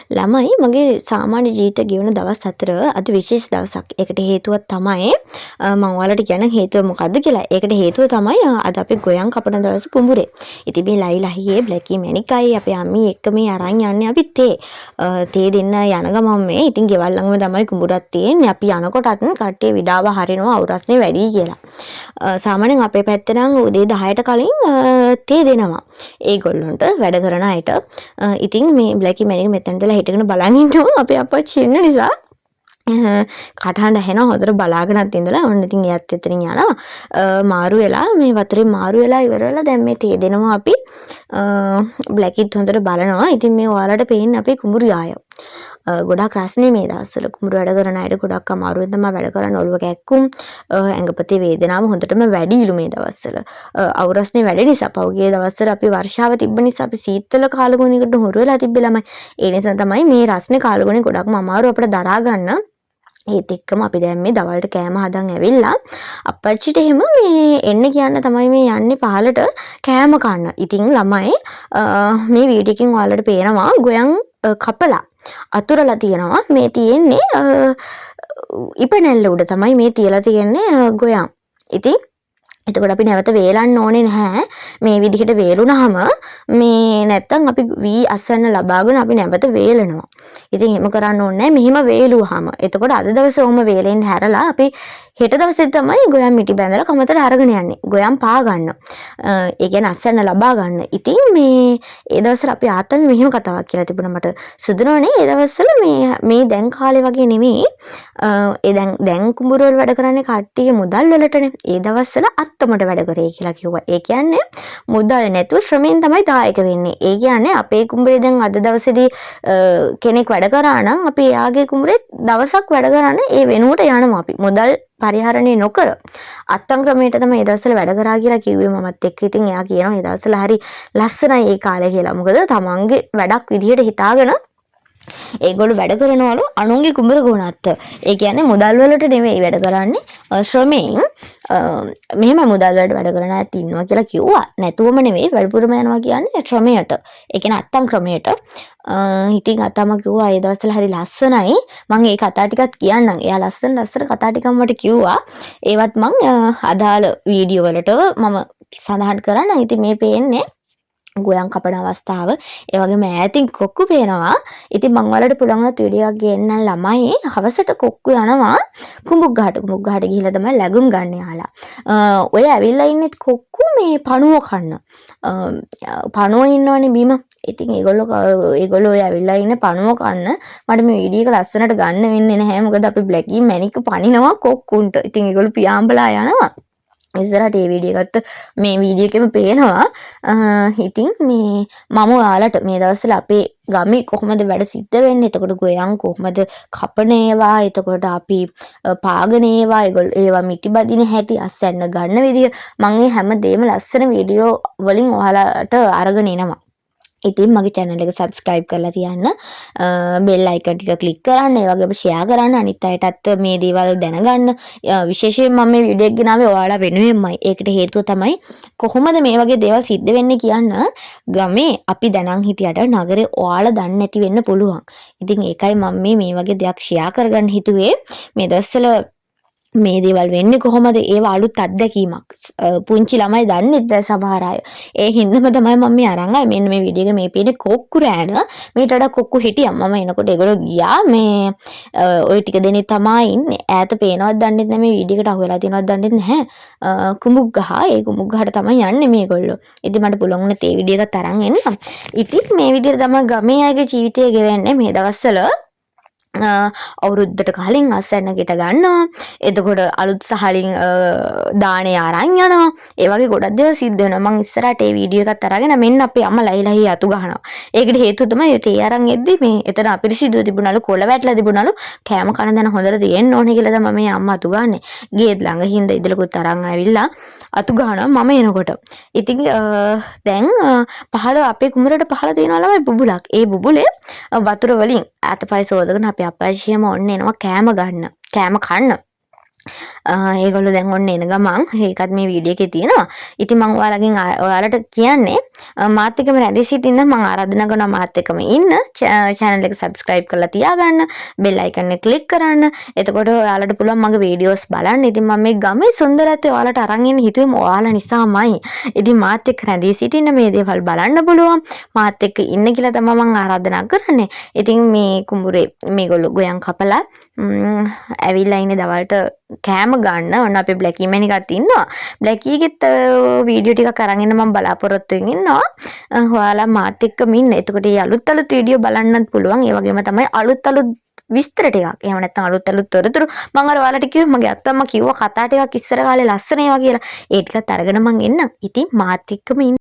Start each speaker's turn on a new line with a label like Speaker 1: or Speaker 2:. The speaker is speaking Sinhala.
Speaker 1: ළමයි මගේ සාමාන්‍ය ජීවිත ගෙවන දවස් 4 අද විශේෂ දවසක්. ඒකට හේතුවක් තමයි මම ඔයාලට කියන හේතුව මොකද්ද කියලා. ඒකට හේතුව තමයි අද අපි ගොයන් කපන දවස් කුඹුරේ. ඉතින් මේ ලයිලහියේ බ්ලැකී මැනිකයි අපේ අම්මී එක්ක මේ අරන් යන්නේ අපි තේ දෙන්න යන ගමන් මේ ඉතින් ගෙවල් ළඟම තමයි කුඹුරක් තියෙන්නේ. අපි යනකොටත් කට්ටිය විඩාව හරිනවා අවුරස්නේ වැඩි කියලා. සාමාන්‍යයෙන් අපේ පැත්තේ නම් උදේ 10ට කලින් තේ දෙනවා. ඒගොල්ලන්ට වැඩ කරන අයට. ඉතින් මේ බ්ලැකී මැනික මෙතනටලා හිටගෙන බලන් ඉන්නවා අපේ අපච්චි ඉන්න නිසා. කටහඬ ඇහෙන හොඳට බලාගෙනත් ඉඳලා ඔන්න ඉතින් එයත් එතනින් යනවා මාරු වෙලා මේ වතුරේ මාරු වෙලා ඉවර වෙලා දැන් මේ තේ දෙනවා අපි බ්ලැකිත් හොඳට බලනවා ඉතින් මේ ඔයාලට පේන්නේ අපේ කුඹුරු යායෝ ගොඩක් රස්නේ මේ දවස්වල කුඹුරු වැඩ කරන අයට ගොඩක් අමාරුවෙන් තමයි වැඩ කරන්නේ ඔළුව කැක්කුම් ඇඟපතේ වේදනාව හොඳටම වැඩිලු මේ දවස්වල අවුරස්නේ වැඩ නිසා පහුගිය දවස්වල අපි වර්ෂාව තිබ්බ නිසා අපි සීතල කාලගුණයකට හුරු වෙලා තිබ්බ ළමයි ඒ නිසා තමයි මේ රස්නේ කාලගුණේ ගොඩක්ම අමාරු අපිට දරා ගන්න ඒත් එක්කම අපි දැන් මේ දවල්ට කෑම හදන් ඇවිල්ලා අපච්චිට එහෙම මේ එන්න කියන්න තමයි මේ යන්නේ පහලට කෑම කන්න. ඉතින් ළමයි මේ වීඩියෝ එකෙන් ඔයාලට පේනවා ගොයන් කපලා අතුරලා තියෙනවා. මේ තියෙන්නේ ඉපනැල්ල උඩ තමයි මේ තියලා තියෙන්නේ ගොයන්. ඉතින් එතකොට අපි නැවත වේලන්න ඕනේ නැහැ. මේ විදිහට වේලුනහම මේ නැත්තම් අපි වී අස්වැන්න ලබාගෙන අපි නැවත වේලනවා. ඉතින් එහෙම කරන්න ඕනේ නැහැ. මෙහිම වේලුවාම. එතකොට අද දවසේ ඔහම වේලෙන් හැරලා අපි හෙට දවසේ තමයි ගොයන් මිටි බැඳලා කමතට අරගෙන යන්නේ. ගොයන් පා ගන්න. ඒ කියන්නේ අස්වැන්න ලබා ගන්න. ඉතින් මේ ඒ දවස්වල අපි ආතම මෙහෙම කතාවක් කියලා තිබුණා මට. සුදුනෝනේ ඒ දවස්වල මේ දැන් කාලේ වගේ නෙමෙයි. ඒ දැන් කුඹුර වල වැඩ කරන්නේ කට්ටිය මුදල් වලටනේ. ඒ දවස්වල අත්තමට වැඩ කරේ කියලා කිව්වා. ඒ කියන්නේ මුදල් නැතුව ශ්‍රමයෙන් තමයි දායක වෙන්නේ. ඒ කියන්නේ අපේ කුඹුරේ දැන් අද දවසේදී කෙනෙක් වැඩ කරා නම් අපි එයාගේ කුඹුරේ දවසක් වැඩ කරන්න ඒ වෙනුවට යනවා අපි. මුදල් පරිහරණය නොකර අත්තම් ක්‍රමයට තමයි ඒ දවස්වල වැඩ කරා කියලා කිව්වේ මමත් එක්ක. ඉතින් එයා කියනවා ඒ දවස්වල හරි ලස්සනයි ඒ කාලේ කියලා. මොකද තමන්ගේ වැඩක් විදිහට හිතාගෙන ඒගොල්ලෝ වැඩ කරනවලු අනුන්ගේ කුඹුර ගොනත්. ඒ කියන්නේ මුදල් වලට නෙවෙයි වැඩ කරන්නේ ශ්‍රමයෙන්. මෙහෙම මුදල් වලට වැඩ කරන අයත් ඉන්නවා කියලා කිව්වා. නැතුවම නෙවෙයි වැඩිපුරම යනවා කියන්නේ ශ්‍රමයට. ඒ කියන්නේ අත්තම් ක්‍රමයට. ඉතින් අතම කිව්වා ඒ දවස්වල හරි ලස්සනයි. මම ඒ කතා ටිකත් කියන්නම්. එයා ලස්සන කතා ටිකක් මට කිව්වා. ඒවත් මම අදාළ වීඩියෝ වලට මම සඳහන් කරන්නම්. ඉතින් මේ පේන්නේ ගොයන් කපන අවස්ථාව ඒ වගේම ඈතින් කොක්කු පේනවා. ඉතින් මම වලට පුළුවන් වුණත් වීඩියෝ එකක් ගේන්න ළමයි හවසට කොක්කු යනවා කුඹුක් ගහට ගිහිල්ලා තමයි ලැබුම් ගන්න යාලා. ඔය ඇවිල්ලා ඉන්නෙත් කොක්කු මේ පණුව කන්න. පණුව ඉන්නවනේ බීම. ඉතින් ඒගොල්ලෝ ඔය ඇවිල්ලා ඉන්නේ පණුව කන්න. මට මේ වීඩියෝ එක ලස්සනට ගන්න වෙන්නේ නැහැ. මොකද අපි බ්ලැකී මැනික පනිනවා කොක්කුන්ට. ඉතින් ඒගොල්ලෝ පියාඹලා යනවා. ඉස්සරහට මේ වීඩියෝ එකත් මේ වීඩියෝ එකෙම පේනවා. ඉතින් මේ මම ඔයාලට මේ දවස්වල අපේ ගමේ කොහොමද වැඩ සිද්ධ වෙන්නේ? එතකොට ගොයන් කොහොමද කපන ඒවා? එතකොට අපි පාගන ඒවා ඒවා මිටි බදින හැටි අස්සන්න ගන්න විදිය මම මේ හැම දෙයක්ම ලස්සන වීඩියෝ වලින් ඔයාලට අරගෙන එනවා. ඉතින් මගේ channel එක subscribe කරලා තියන්න. bell icon ටික click කරන්න. ඒ වගේම share කරන්න. අනිත් අයටත් මේ දේවල් දැනගන්න. විශේෂයෙන් මම මේ වීඩියෝ එක ගෙනාවේ ඔයාලා වෙනුවෙන්මයි. ඒකට හේතුව තමයි කොහොමද මේ වගේ දේවල් සිද්ධ වෙන්නේ කියන්න. ගමේ අපි දැනන් හිටියට නගරේ ඔයාලා දන්නේ නැති වෙන්න පුළුවන්. ඉතින් ඒකයි මම මේ වගේ දෙයක් share කරගන්න හිතුවේ. මේ දවස්වල මේ දේවල් වෙන්නේ කොහොමද? ඒව අලුත් අත්දැකීමක්. පුංචි ළමයි දන්නේ නැහැ සමහර අය. ඒ හින්දාම තමයි මම මේ අරන් ආවේ. මෙන්න මේ වීඩියෝ එක මේ පේන්නේ කොක්කු රෑන. මේට වඩා කොක්කු හිටියා. මම එනකොට ඒගොල්ලෝ ගියා. මේ ওই ටික දෙනේ තමයි ඉන්නේ. ඈත පේනවත් දන්නේ නැහැ. මේ වීඩියෝ එකට අහු වෙලා තියෙනවත් දන්නේ නැහැ. කුඹුක් ගහ. ඒ කුඹුක් ගහට තමයි යන්නේ මේගොල්ලෝ. ඉතින් මට පුළුවන් වුණේ තේ වීඩියෝ එකත් අරන් එන්න. ඉතින් මේ විදිහට තමයි ගමේ අයගේ ජීවිතය ගෙවන්නේ මේ දවස්වල. අවුරුද්දට කලින් අස්වැන්න ගෙට ගන්නවා. එතකොට අලුත් සහලින් දානේ අරන් යනවා. ඒ වගේ ගොඩක් දේවල් සිද්ධ වෙනවා. මම ඉස්සරහට ඒ වීඩියෝ එකත් අරගෙන මෙන්න අපේ අම්මා ලයිලහි අතු ගහනවා. ඒකට හේතුව තමයි තේ අරන් එද්දි මේ එතන අපිරිසිදුව තිබුණලු කොළ වැටලා තිබුණලු කෑම කන දන හොඳට තියෙන්න ඕනේ කියලා තමයි මේ අම්මා අතු ගහන්නේ. ගේත් ළඟ හින්දා ඉදලකුත් අරන් ආවිල්ලා අතු ගහනවා මම එනකොට. ඉතින් දැන් පහළ අපේ කුඹරට පහළ තියෙනවා ළමයි බුබුලක්. ඒ බුබුලේ වතුර වලින් අතපය සෝදගෙන අපේ අප්පච්චියම ඔන්න එනවා කෑම කන්න. ඒගොල්ලෝ දැන් ඔන්න එන ගමන් ඒකත් මේ වීඩියෝ එකේ තියෙනවා. ඉතින් මම ඔයාලට කියන්නේ මාත් එක්කම රැඳී සිටින්න මම ආරාධනා කරනවා මාත් එක්කම ඉන්න. channel එක subscribe කරලා තියාගන්න. bell icon එක click කරන්න. එතකොට ඔයාලට පුළුවන් මගේ videos බලන්න. ඉතින් මම මේ ගමේ සුන්දරත්වය ඔයාලට අරන් එන්න හිතුවේ ඔයාලා නිසාමයි. ඉතින් මාත් එක්ක රැඳී සිටින්න මේ දේවල් බලන්න පුළුවන්. මාත් එක්ක ඉන්න කියලා තමයි මම ආරාධනා කරන්නේ. ඉතින් මේ කුඹුරේ මේගොල්ලෝ ගොයන් කපලා ඇවිල්ලා ඉන්නේ දවල්ට කෑම ගන්න. ඔන්න අපේ බ්ලැකී මැන් එකත් ඉන්නවා. බ්ලැකීගෙත් වීඩියෝ ටිකක් අරන් එන්න මම බලාපොරොත්තු වෙමින් ඉන්නවා. ඔයාලා මාත් එක්කම ඉන්න. එතකොට මේ අලුත් වීඩියෝ බලන්නත් පුළුවන්. ඒ වගේම තමයි අලුත් විස්තර ටිකක්. එහෙම නැත්නම් අලුත් තොරතුරු මම අර ඔයාලට කිව්වේ මගේ අත්තම්මා කිව්වා කතා ටිකක් ඉස්සර කාලේ ලස්සන ඒවා කියලා. ඒ ටිකත් අරගෙන මං එන්නම්. ඉතින් මාත් එක්කම ඉන්න.